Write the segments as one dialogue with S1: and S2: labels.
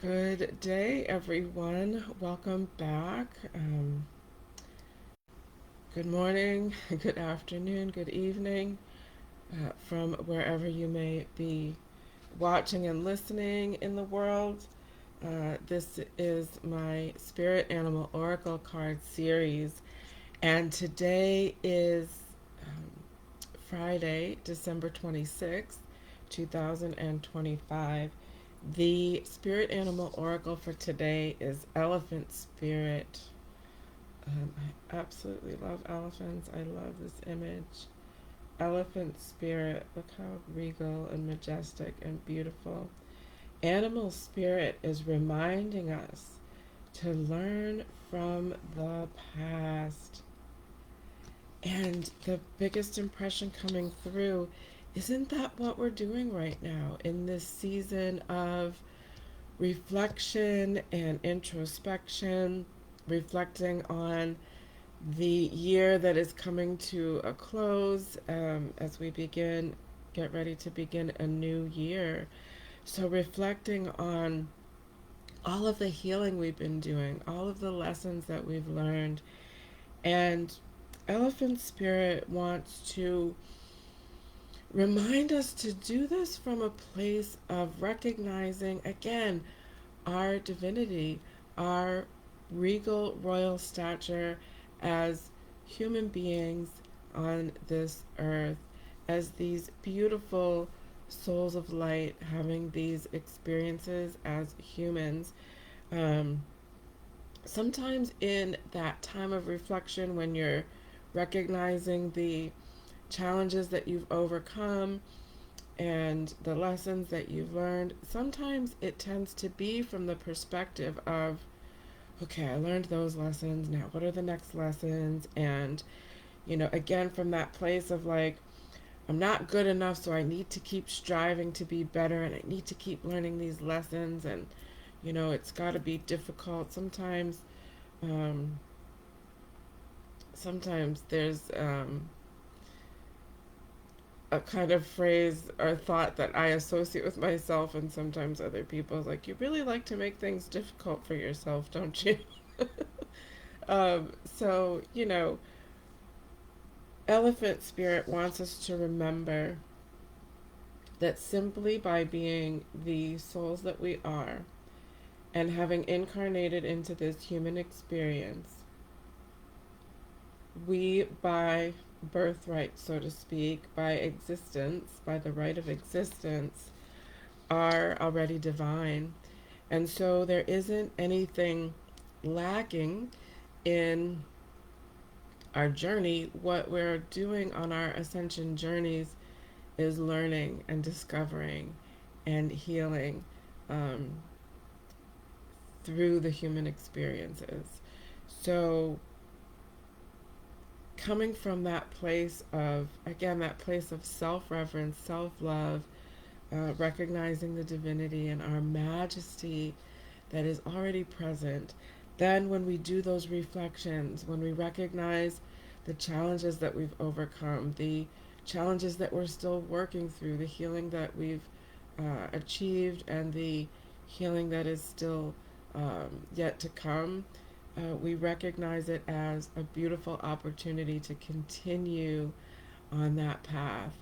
S1: Good day, everyone. Welcome back. Good morning, good afternoon, good evening from wherever you may be watching and listening in the world. This is my Spirit Animal Oracle card series, and today is um, Friday, December 26th, 2025. The Spirit Animal Oracle for today is Elephant Spirit. I absolutely love elephants. I love this image. Elephant Spirit. Look how regal and majestic and beautiful. Animal Spirit is reminding us to learn from the past. And the biggest impression coming through, isn't that what we're doing right now in this season of reflection and introspection, reflecting on the year that is coming to a close as we get ready to begin a new year. So, reflecting on all of the healing we've been doing, all of the lessons that we've learned, and Elephant Spirit wants to remind us to do this from a place of recognizing, again, our divinity, our regal royal stature as human beings on this earth, as these beautiful souls of light having these experiences as humans. Um, Sometimes in that time of reflection, when you're recognizing the challenges that you've overcome and the lessons that you've learned, sometimes it tends to be from the perspective of, okay, I learned those lessons. Now, what are the next lessons? And, again, from that place of like, I'm not good enough, so I need to keep striving to be better and I need to keep learning these lessons. And, it's got to be difficult. Um, sometimes there's a kind of phrase or thought that I associate with myself and sometimes other people. Like, you really like to make things difficult for yourself, don't you? So, Elephant Spirit wants us to remember that simply by being the souls that we are and having incarnated into this human experience, we, by birthright, so to speak, by existence, by the right of existence, are already divine. And so there isn't anything lacking in our journey. What we're doing on our ascension journeys is learning and discovering and healing um, through the human experiences. So, coming from that place of, again, that place of self reverence, self love, recognizing the divinity and our majesty that is already present. Then, when we do those reflections, when we recognize the challenges that we've overcome, the challenges that we're still working through, the healing that we've achieved, and the healing that is still yet to come, we recognize it as a beautiful opportunity to continue on that path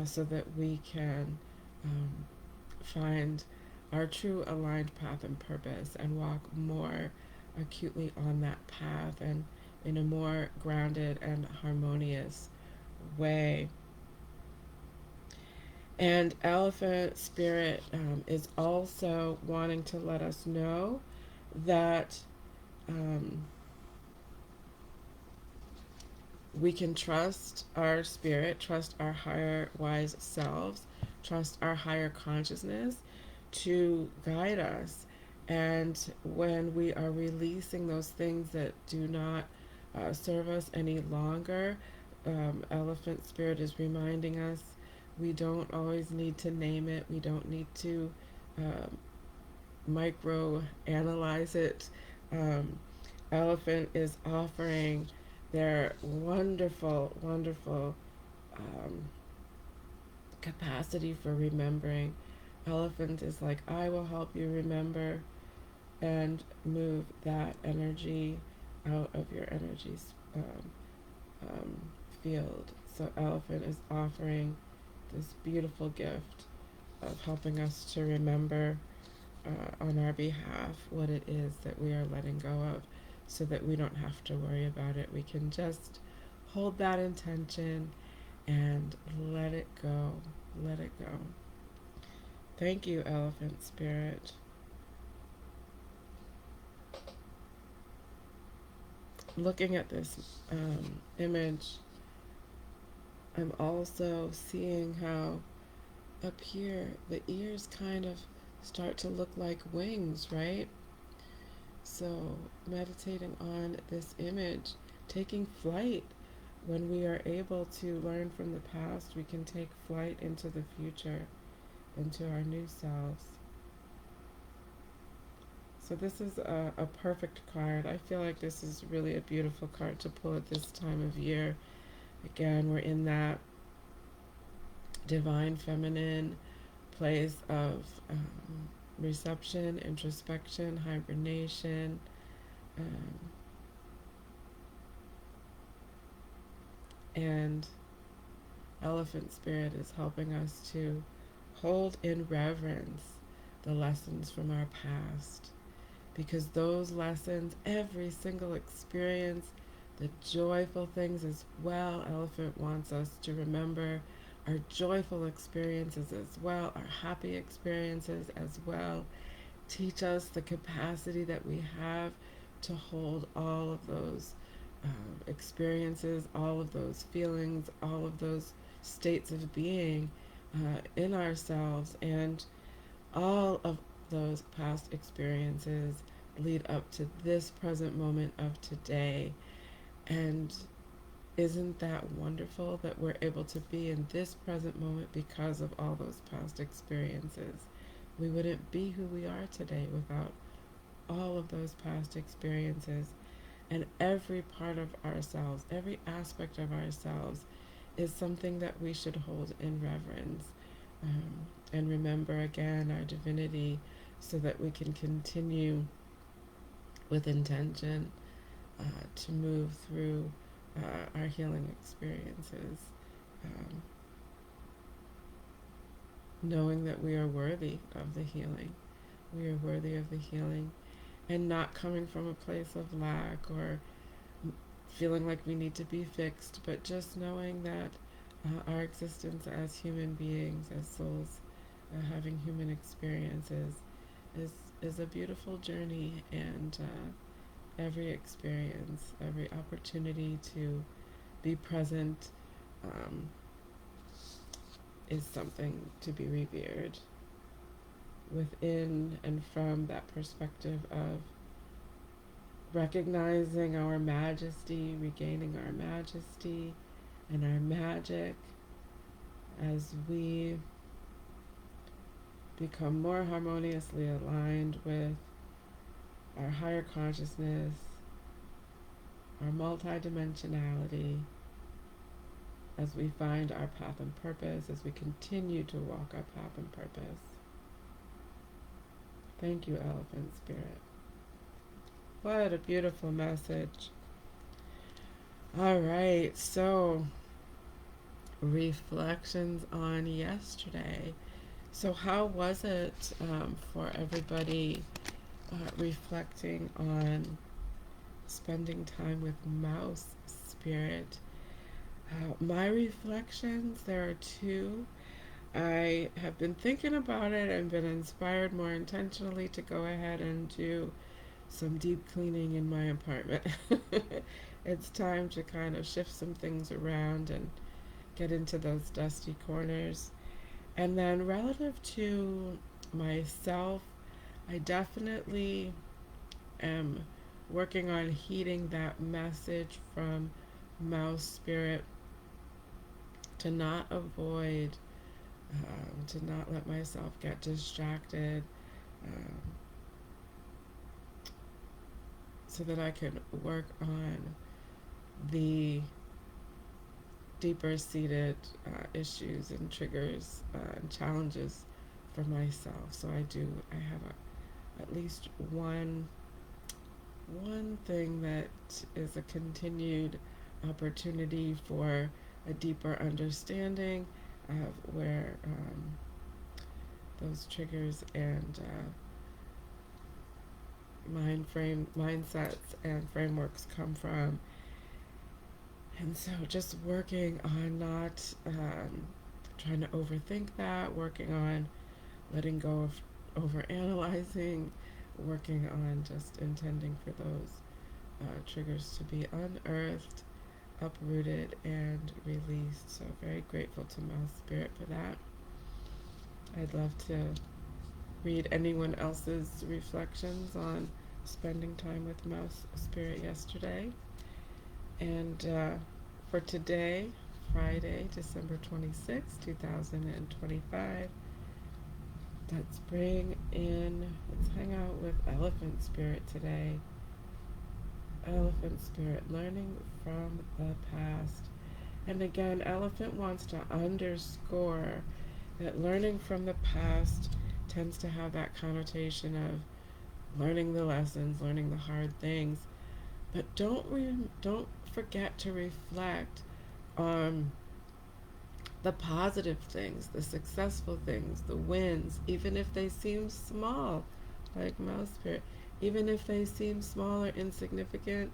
S1: so that we can um, find our true aligned path and purpose and walk more acutely on that path and in a more grounded and harmonious way. And Elephant Spirit is also wanting to let us know that um, we can trust our spirit, trust our higher wise selves, trust our higher consciousness to guide us. And when we are releasing those things that do not serve us any longer, Elephant Spirit is reminding us we don't always need to name it, we don't need to um, micro analyze it. Um, Elephant is offering their wonderful, wonderful um, capacity for remembering. Elephant is like, I will help you remember. and move that energy out of your energy um, field. So elephant is offering this beautiful gift of helping us to remember on our behalf what it is that we are letting go of, so that we don't have to worry about it. We can just hold that intention and let it go. Let it go. Thank you, Elephant Spirit. Looking at this image, I'm also seeing how up here the ears kind of start to look like wings, right? So, meditating on this image, taking flight. When we are able to learn from the past, we can take flight into the future, into our new selves. So this is a perfect card. I feel like this is really a beautiful card to pull at this time of year. Again, we're in that divine feminine place of reception, introspection, hibernation. Um, and Elephant Spirit is helping us to hold in reverence the lessons from our past, because those lessons, every single experience, the joyful things as well, Elephant wants us to remember our joyful experiences as well, our happy experiences as well. Teach us the capacity that we have to hold all of those experiences, all of those feelings, all of those states of being in ourselves, and all of those past experiences lead up to this present moment of today. And isn't that wonderful that we're able to be in this present moment because of all those past experiences? We wouldn't be who we are today without all of those past experiences. And every part of ourselves, every aspect of ourselves, is something that we should hold in reverence, um, and remember again our divinity, so that we can continue with intention to move through our healing experiences, um, knowing that we are worthy of the healing. We are worthy of the healing, and not coming from a place of lack or feeling like we need to be fixed, but just knowing that our existence as human beings, as souls, having human experiences, is is a beautiful journey, and every experience, every opportunity to be present, um, is something to be revered within and from that perspective of recognizing our majesty, regaining our majesty and our magic as we become more harmoniously aligned with our higher consciousness, our multidimensionality, as we find our path and purpose, as we continue to walk our path and purpose. Thank you, Elephant Spirit. What a beautiful message. All right, so reflections on yesterday. So, how was it for everybody reflecting on spending time with Mouse Spirit? My reflections, there are two. I have been thinking about it and been inspired more intentionally to go ahead and do some deep cleaning in my apartment. It's time to kind of shift some things around and get into those dusty corners. And then, relative to myself, I definitely am working on heeding that message from Mouse Spirit to not avoid, to not let myself get distracted, um, so that I can work on the deeper seated issues and triggers and challenges for myself. So I have at least one thing that is a continued opportunity for a deeper understanding of where those triggers and mindsets and frameworks come from. And so just working on not trying to overthink that, working on letting go of overanalyzing, working on just intending for those triggers to be unearthed, uprooted, and released. So very grateful to Mouse Spirit for that. I'd love to read anyone else's reflections on spending time with Mouse Spirit yesterday. And for today, Friday, December 26th, 2025, let's hang out with Elephant Spirit today. Elephant Spirit, learning from the past. And again, Elephant wants to underscore that learning from the past tends to have that connotation of learning the lessons, learning the hard things. But don't forget to reflect on the positive things, the successful things, the wins, even if they seem small, like Mouse Spirit, even if they seem small or insignificant.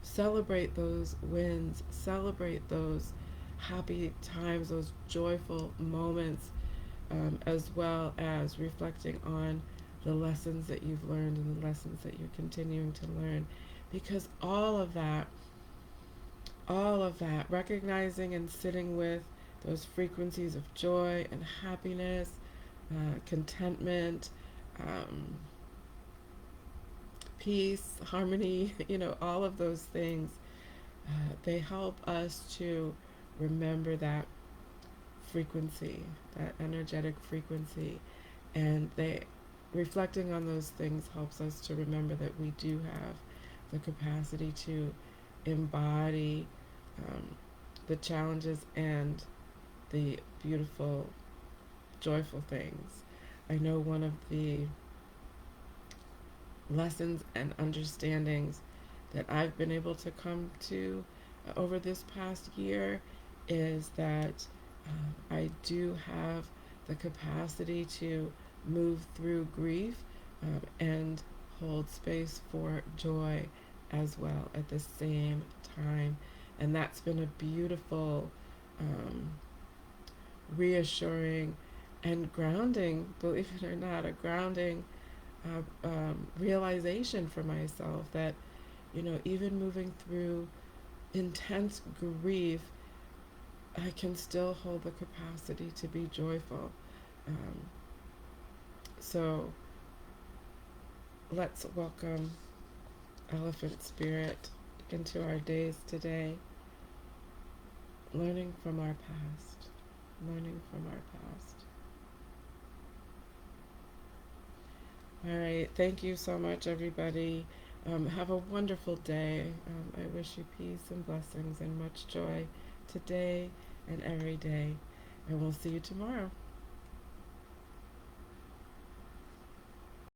S1: Celebrate those wins, celebrate those happy times, those joyful moments, as well as reflecting on the lessons that you've learned and the lessons that you're continuing to learn. Because all of that, recognizing and sitting with those frequencies of joy and happiness, contentment, peace, harmony, all of those things, they help us to remember that frequency, that energetic frequency, and reflecting on those things helps us to remember that we do have the capacity to embody the challenges and the beautiful, joyful things. I know one of the lessons and understandings that I've been able to come to over this past year is that I do have the capacity to move through grief and hold space for joy as well at the same time. And that's been a beautiful, reassuring, and grounding, believe it or not, a grounding realization for myself that, even moving through intense grief, I can still hold the capacity to be joyful. So let's welcome Elephant Spirit into our days today, learning from our past, learning from our past. All right, thank you so much, everybody. Have a wonderful day. I wish you peace and blessings and much joy today and every day. And we'll see you tomorrow.